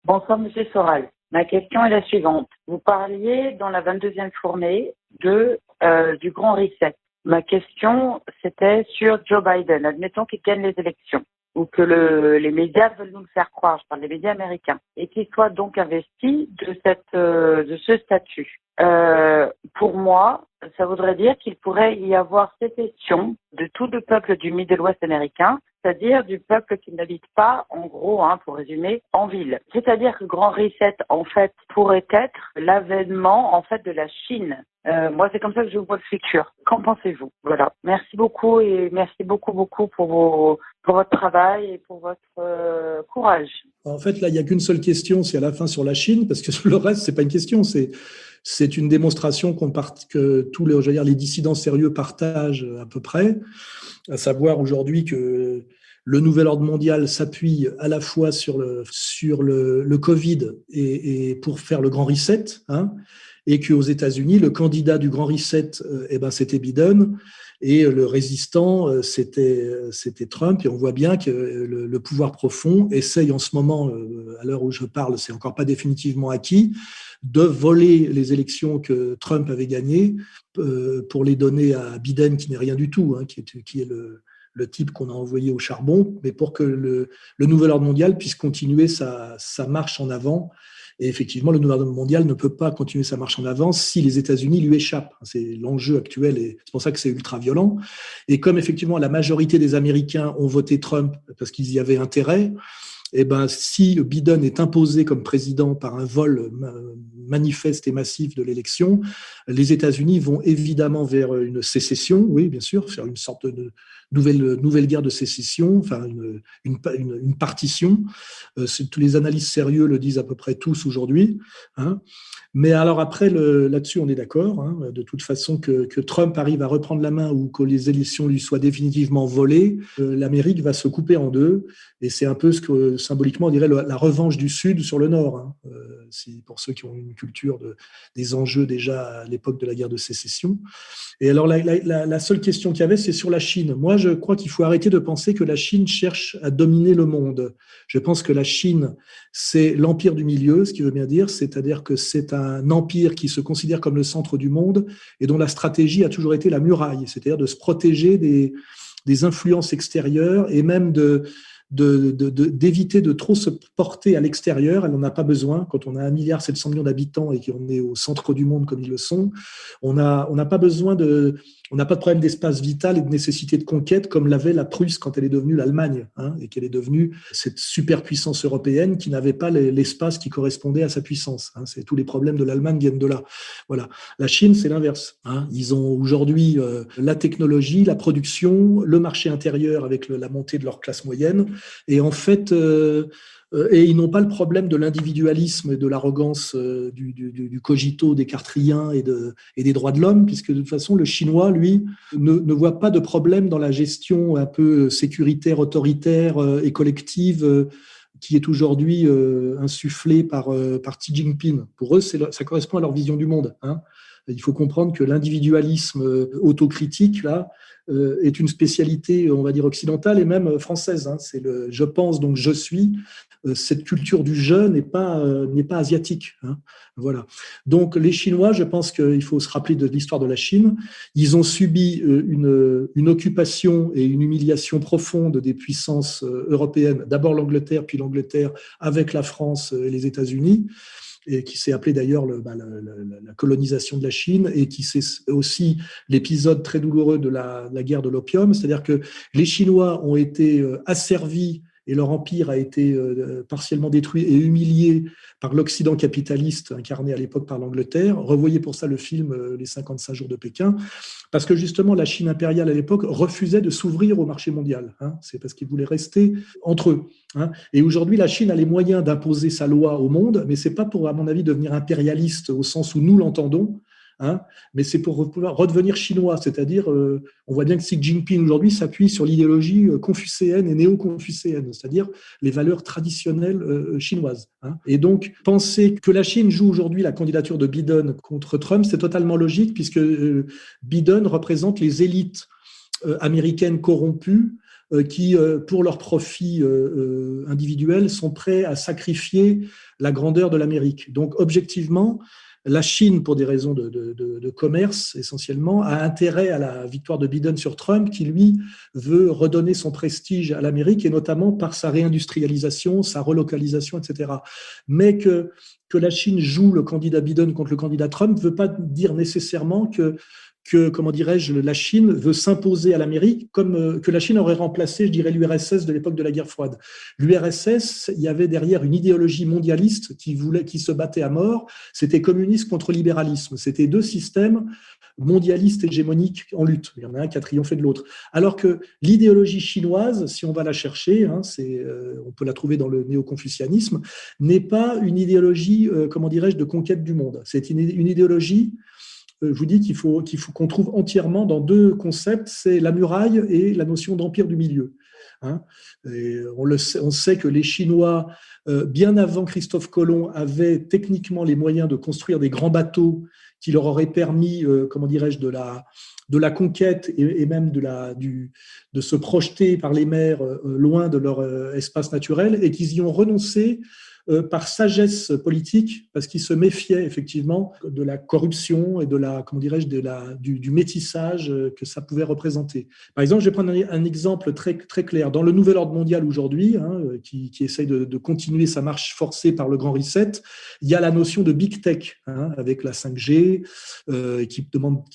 Bonsoir, Monsieur Soral. Ma question est la suivante. Vous parliez dans la 22e journée du Grand Reset. Ma question, c'était sur Joe Biden. Admettons qu'il gagne les élections ou que les médias veulent nous le faire croire, je parle des médias américains, et qu'il soit donc investi de ce statut. Pour moi, ça voudrait dire qu'il pourrait y avoir sécession de tout le peuple du Middle West américain, c'est-à-dire du peuple qui n'habite pas, en gros, pour résumer, en ville. C'est-à-dire que Grand Reset, en fait, pourrait être l'avènement, en fait, de la Chine. Moi, c'est comme ça que je vois le futur. Qu'en pensez-vous? Voilà. Merci beaucoup et merci beaucoup pour votre travail et pour votre courage. En fait, là, il n'y a qu'une seule question, c'est à la fin sur la Chine, parce que le reste, c'est pas une question, c'est une démonstration que tous les dissidents sérieux partagent à peu près, à savoir aujourd'hui que le nouvel ordre mondial s'appuie à la fois sur le Covid et pour faire le grand reset, et qu'aux États-Unis, le candidat du grand reset, c'était Biden, et le résistant, c'était Trump. Et on voit bien que le pouvoir profond essaye en ce moment, à l'heure où je parle, c'est encore pas définitivement acquis, de voler les élections que Trump avait gagnées pour les donner à Biden, qui n'est rien du tout, qui est le type qu'on a envoyé au charbon, mais pour que le nouvel ordre mondial puisse continuer sa marche en avant. Et effectivement, le nouvel ordre mondial ne peut pas continuer sa marche en avant si les États-Unis lui échappent. C'est l'enjeu actuel et c'est pour ça que c'est ultra violent. Et comme effectivement la majorité des Américains ont voté Trump parce qu'ils y avaient intérêt, si Biden est imposé comme président par un vol manifeste et massif de l'élection, les États-Unis vont évidemment vers une sécession, oui, bien sûr, faire une sorte de nouvelle guerre de sécession, enfin une partition. Tous les analystes sérieux le disent à peu près tous aujourd'hui. Mais alors après, là-dessus, on est d'accord. De toute façon, que Trump arrive à reprendre la main ou que les élections lui soient définitivement volées, l'Amérique va se couper en deux. Et c'est un peu ce que symboliquement on dirait la revanche du Sud sur le Nord. Pour ceux qui ont une culture des enjeux déjà à l'époque de la guerre de sécession. Et alors la seule question qu'il y avait, c'est sur la Chine. Moi, je crois qu'il faut arrêter de penser que la Chine cherche à dominer le monde. Je pense que la Chine, c'est l'empire du milieu, ce qui veut bien dire, c'est-à-dire que c'est un empire qui se considère comme le centre du monde et dont la stratégie a toujours été la muraille, c'est-à-dire de se protéger des influences extérieures et même d'éviter de trop se porter à l'extérieur. Elle n'en a pas besoin. Quand on a 1,7 milliard d'habitants et qu'on est au centre du monde comme ils le sont, on n'a pas besoin on n'a pas de problème d'espace vital et de nécessité de conquête comme l'avait la Prusse quand elle est devenue l'Allemagne, et qu'elle est devenue cette superpuissance européenne qui n'avait pas l'espace qui correspondait à sa puissance. Tous les problèmes de l'Allemagne viennent de là. Voilà. La Chine, c'est l'inverse. Ils ont aujourd'hui la technologie, la production, le marché intérieur avec la montée de leur classe moyenne. Et en fait, et ils n'ont pas le problème de l'individualisme et de l'arrogance du cogito des cartriens et des droits de l'homme, puisque de toute façon, le Chinois, lui, ne voit pas de problème dans la gestion un peu sécuritaire, autoritaire et collective qui est aujourd'hui insufflée par Xi Jinping. Pour eux, ça correspond à leur vision du monde. Il faut comprendre que l'individualisme autocritique, là, est une spécialité, on va dire, occidentale et même française. C'est je pense, donc je suis. Cette culture du je n'est pas asiatique. Voilà. Donc les Chinois, je pense qu'il faut se rappeler de l'histoire de la Chine. Ils ont subi une occupation et une humiliation profonde des puissances européennes, d'abord l'Angleterre, puis l'Angleterre avec la France et les États-Unis, et qui s'est appelé d'ailleurs la colonisation de la Chine, et qui c'est aussi l'épisode très douloureux de la guerre de l'opium, c'est-à-dire que les Chinois ont été asservis et leur empire a été partiellement détruit et humilié par l'Occident capitaliste incarné à l'époque par l'Angleterre. Revoyez pour ça le film Les 55 jours de Pékin, parce que justement la Chine impériale à l'époque refusait de s'ouvrir au marché mondial. C'est parce qu'ils voulaient rester entre eux. Et aujourd'hui, la Chine a les moyens d'imposer sa loi au monde, mais c'est pas pour, à mon avis, devenir impérialiste au sens où nous l'entendons, mais c'est pour pouvoir redevenir chinois, c'est-à-dire, on voit bien que Xi Jinping aujourd'hui s'appuie sur l'idéologie confucéenne et néo-confucéenne, c'est-à-dire les valeurs traditionnelles chinoises. Et donc, penser que la Chine joue aujourd'hui la candidature de Biden contre Trump, c'est totalement logique, puisque Biden représente les élites américaines corrompues qui, pour leur profit individuel, sont prêts à sacrifier la grandeur de l'Amérique. Donc, objectivement, la Chine, pour des raisons de commerce essentiellement, a intérêt à la victoire de Biden sur Trump, qui lui veut redonner son prestige à l'Amérique, et notamment par sa réindustrialisation, sa relocalisation, etc. Mais que la Chine joue le candidat Biden contre le candidat Trump ne veut pas dire nécessairement que comment dirais-je, la Chine veut s'imposer à l'Amérique, comme que la Chine aurait remplacé, je dirais, l'URSS de l'époque de la guerre froide. L'URSS, il y avait derrière une idéologie mondialiste qui se battait à mort. C'était communisme contre libéralisme. C'était deux systèmes mondialistes hégémoniques en lutte. Il y en a un qui a triomphé de l'autre. Alors que l'idéologie chinoise, si on va la chercher, on peut la trouver dans le néo-confucianisme, n'est pas une idéologie, comment dirais-je, de conquête du monde. C'est une idéologie, je vous dis qu'il faut qu'on trouve entièrement dans deux concepts, c'est la muraille et la notion d'empire du milieu. Et on sait que les Chinois, bien avant Christophe Colomb, avaient techniquement les moyens de construire des grands bateaux qui leur auraient permis, comment dirais-je, de la conquête et même de se projeter par les mers loin de leur espace naturel, et qu'ils y ont renoncé par sagesse politique, parce qu'ils se méfiaient effectivement de la corruption et de la, comment dirais-je, du métissage que ça pouvait représenter. Par exemple, je vais prendre un exemple très, très clair. Dans le nouvel ordre mondial aujourd'hui, qui essaye de continuer sa marche forcée par le Grand Reset, il y a la notion de Big Tech, avec la 5G, qui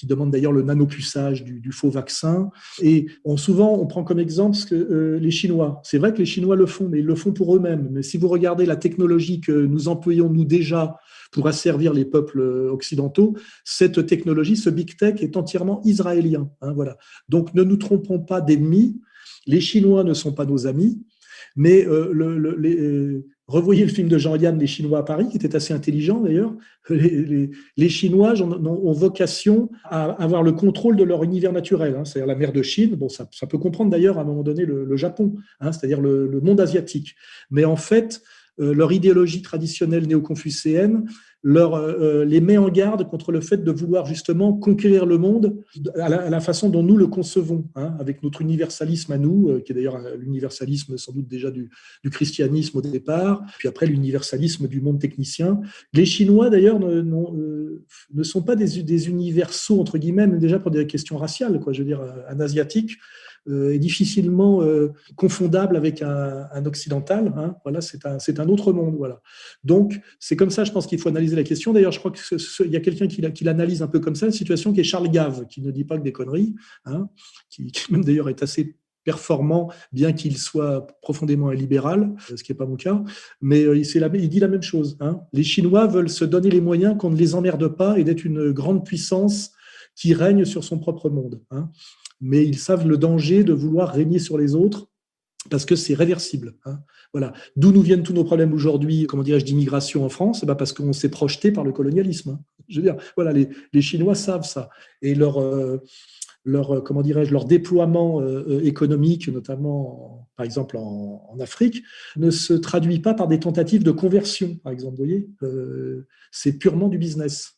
demande d'ailleurs le nanopuçage du faux vaccin. Et souvent, on prend comme exemple les Chinois. C'est vrai que les Chinois le font, mais ils le font pour eux-mêmes. Mais si vous regardez la technologie que nous employons, nous, déjà, pour asservir les peuples occidentaux, cette technologie, ce Big Tech, est entièrement israélien. Voilà. Donc, ne nous trompons pas d'ennemis. Les Chinois ne sont pas nos amis, mais revoyez le film de Jean-Yann, Les Chinois à Paris, qui était assez intelligent d'ailleurs. Les Chinois ont vocation à avoir le contrôle de leur univers naturel, c'est-à-dire la mer de Chine. Bon, ça peut comprendre d'ailleurs à un moment donné le Japon, c'est-à-dire le monde asiatique. Mais en fait, leur idéologie traditionnelle néo-confucéenne les met en garde contre le fait de vouloir justement conquérir le monde à la façon dont nous le concevons, avec notre universalisme à nous, qui est d'ailleurs l'universalisme sans doute déjà du christianisme au départ, puis après l'universalisme du monde technicien. Les Chinois d'ailleurs ne sont pas des universaux, entre guillemets, même déjà pour des questions raciales, quoi. Je veux dire, un asiatique est difficilement confondable avec un occidental. Voilà, c'est un autre monde. Voilà. Donc, c'est comme ça, je pense qu'il faut analyser la question. D'ailleurs, je crois qu'il y a quelqu'un qui l'analyse un peu comme ça, une situation qui est Charles Gave, qui ne dit pas que des conneries, qui même d'ailleurs est assez performant, bien qu'il soit profondément illibéral, ce qui n'est pas mon cas, mais il dit la même chose. Les Chinois veulent se donner les moyens qu'on ne les emmerde pas et d'être une grande puissance qui règne sur son propre monde. Mais ils savent le danger de vouloir régner sur les autres parce que c'est réversible. Voilà. D'où nous viennent tous nos problèmes aujourd'hui, comment dirais-je, d'immigration en France, parce qu'on s'est projeté par le colonialisme. Je veux dire, voilà, les Chinois savent ça. Et comment dirais-je, leur déploiement économique, notamment, par exemple, en Afrique, ne se traduit pas par des tentatives de conversion, par exemple. Vous voyez, c'est purement du business.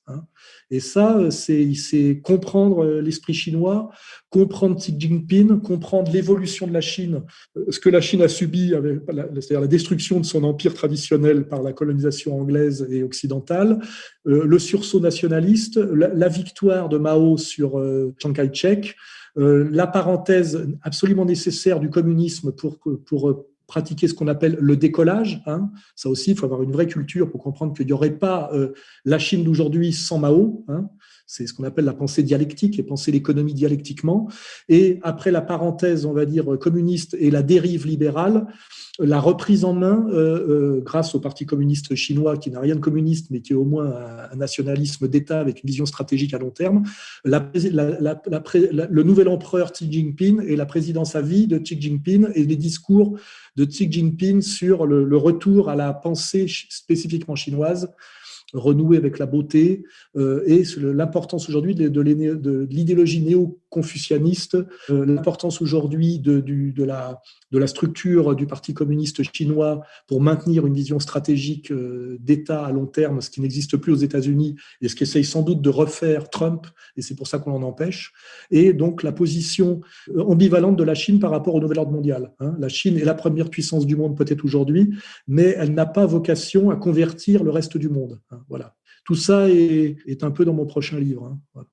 Et ça, c'est comprendre l'esprit chinois, comprendre Xi Jinping, comprendre l'évolution de la Chine, ce que la Chine a subi, c'est-à-dire la destruction de son empire traditionnel par la colonisation anglaise et occidentale, le sursaut nationaliste, la victoire de Mao sur Chiang Kai-shek, la parenthèse absolument nécessaire du communisme pour pratiquer ce qu'on appelle le décollage. Ça aussi, il faut avoir une vraie culture pour comprendre qu'il n'y aurait pas la Chine d'aujourd'hui sans Mao. C'est ce qu'on appelle la pensée dialectique et penser l'économie dialectiquement. Et après la parenthèse, on va dire, communiste et la dérive libérale, la reprise en main, grâce au Parti communiste chinois, qui n'a rien de communiste, mais qui est au moins un nationalisme d'État avec une vision stratégique à long terme, le nouvel empereur Xi Jinping et la présidence à vie de Xi Jinping et les discours de Xi Jinping sur le retour à la pensée spécifiquement chinoise, renouer avec la beauté, et l'importance aujourd'hui de l'idéologie néo confucianiste, l'importance aujourd'hui de la structure du Parti communiste chinois pour maintenir une vision stratégique d'État à long terme, ce qui n'existe plus aux États-Unis et ce qu'essaye sans doute de refaire Trump, et c'est pour ça qu'on l'en empêche, et donc la position ambivalente de la Chine par rapport au nouvel ordre mondial. La Chine est la première puissance du monde peut-être aujourd'hui, mais elle n'a pas vocation à convertir le reste du monde. Voilà. Tout ça est un peu dans mon prochain livre. Voilà.